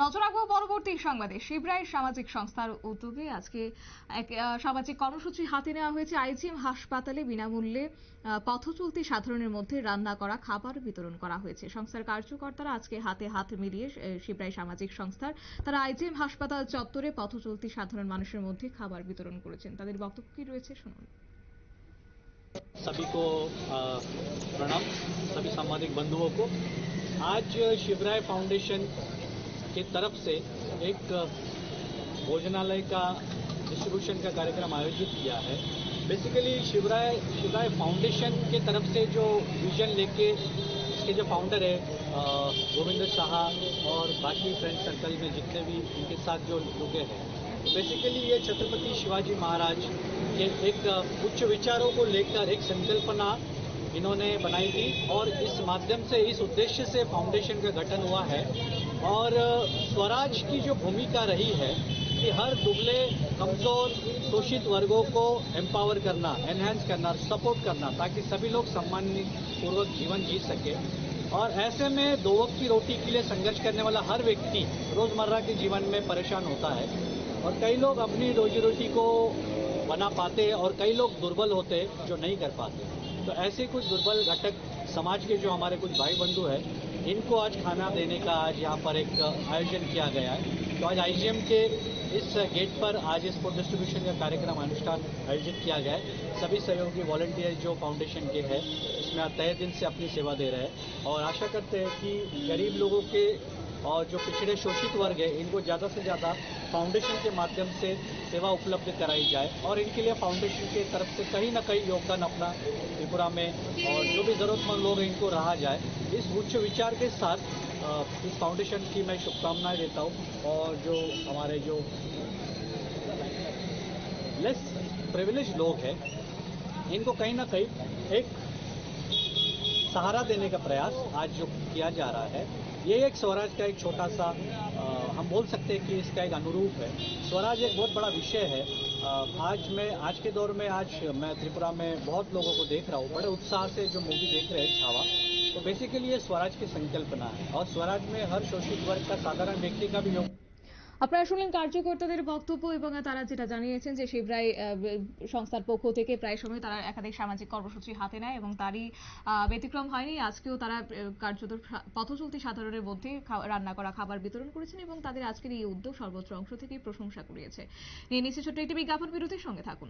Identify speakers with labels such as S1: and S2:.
S1: নজর রাখবো পরবর্তী সংবাদে। শিবরায় সামাজিক সংস্থার উদ্যোগে আজকে এক সামাজিক কর্মসূচি হাতে নেওয়া হয়েছে। আইজিএম হাসপাতালে বিনামূল্যে পথচলতি সাধারণের মধ্যে রান্না করা খাবার বিতরণ করা হয়েছে। সংস্থার কার্যকর্তারা আজকে হাতে হাত মিলিয়ে শিবরায় সামাজিক সংস্থার তারা আইজিএম হাসপাতাল চত্বরে পথচলতি সাধারণ মানুষের মধ্যে খাবার বিতরণ করেছেন। তাদের বক্তব্য কি রয়েছে শুনুন।
S2: सभी को प्रणाम, सभी सामाजिक बंधुओं को। आज शिवराय फाउंडेशन की तरफ से एक भोजनालय का डिस्ट्रीब्यूशन का कार्यक्रम आयोजित किया है। बेसिकली शिवराय फाउंडेशन के तरफ से जो विजन लेके इसके जो फाउंडर है गोविंद साहा और बाकी फ्रेंड सर्कल में जितने भी उनके साथ जो जुड़े हैं, बेसिकली ये छत्रपति शिवाजी महाराज के एक उच्च विचारों को लेकर एक संकल्पना इन्होंने बनाई थी और इस माध्यम से इस उद्देश्य से फाउंडेशन का गठन हुआ है। और स्वराज की जो भूमिका रही है कि हर दुबले कमजोर शोषित वर्गों को एम्पावर करना, एनहेंस करना, सपोर्ट करना, ताकि सभी लोग सम्मानपूर्वक जीवन जी सके। और ऐसे में दो वक्त की रोटी के लिए संघर्ष करने वाला हर व्यक्ति रोजमर्रा के जीवन में परेशान होता है और कई लोग अपनी रोजी रोटी को बना पाते हैं और कई लोग दुर्बल होते हैं जो नहीं कर पाते। तो ऐसे कुछ दुर्बल घटक समाज के जो हमारे कुछ भाई बंधु हैं, इनको आज खाना देने का आज यहाँ पर एक आयोजन किया गया है। तो आज आईजीएम के इस गेट पर आज इस फूड डिस्ट्रीब्यूशन का कार्यक्रम अनुष्ठान आयोजित किया गया है। सभी सहयोगी वॉलंटियर जो फाउंडेशन के हैं इसमें तहे दिल से अपनी सेवा दे रहे हैं और आशा करते हैं कि गरीब लोगों के और जो पिछड़े शोषित वर्ग है इनको ज़्यादा से ज़्यादा फाउंडेशन के माध्यम से सेवा उपलब्ध कराई जाए और इनके लिए फाउंडेशन की तरफ से कहीं ना कहीं योगदान अपना त्रिपुरा में और जो भी ज़रूरतमंद लोग हैं इनको रहा जाए। इस उच्च विचार के साथ इस फाउंडेशन की मैं शुभकामनाएं देता हूँ और जो हमारे जो लेस प्रिविलेज लोग हैं इनको कहीं ना कहीं एक सहारा देने का प्रयास आज जो किया जा रहा है, ये एक स्वराज का एक छोटा सा हम बोल सकते हैं कि इसका एक अनुरूप है। स्वराज एक बहुत बड़ा विषय है। आज के दौर में आज मैं त्रिपुरा में बहुत लोगों को देख रहा हूँ, बड़े उत्साह से जो मूवी देख रहे हैं छावा। तो बेसिकली ये स्वराज की संकल्पना है और स्वराज में हर शोषित वर्ग का साधारण व्यक्ति का भी योग।
S1: আপনারা শুনলেন কার্যকর্তাদের বক্তব্য এবং তারা যেটা জানিয়েছেন যে শিবরায় সংস্থার পক্ষ থেকে প্রায় সময় তারা একাধিক সামাজিক কর্মসূচি হাতে নেয় এবং তারই ব্যতিক্রম হয়নি। আজকেও তারা কার্যত পথচলতি সাধারণের মধ্যে রান্না করা খাবার বিতরণ করেছেন এবং তাদের আজকের এই উদ্যোগ সর্বোচ্চ অংশ থেকেই প্রশংসা কুড়িয়েছে। নিয়ে নিচ্ছে ছোট্ট একটি বিজ্ঞাপন বিরতির সঙ্গে থাকুন।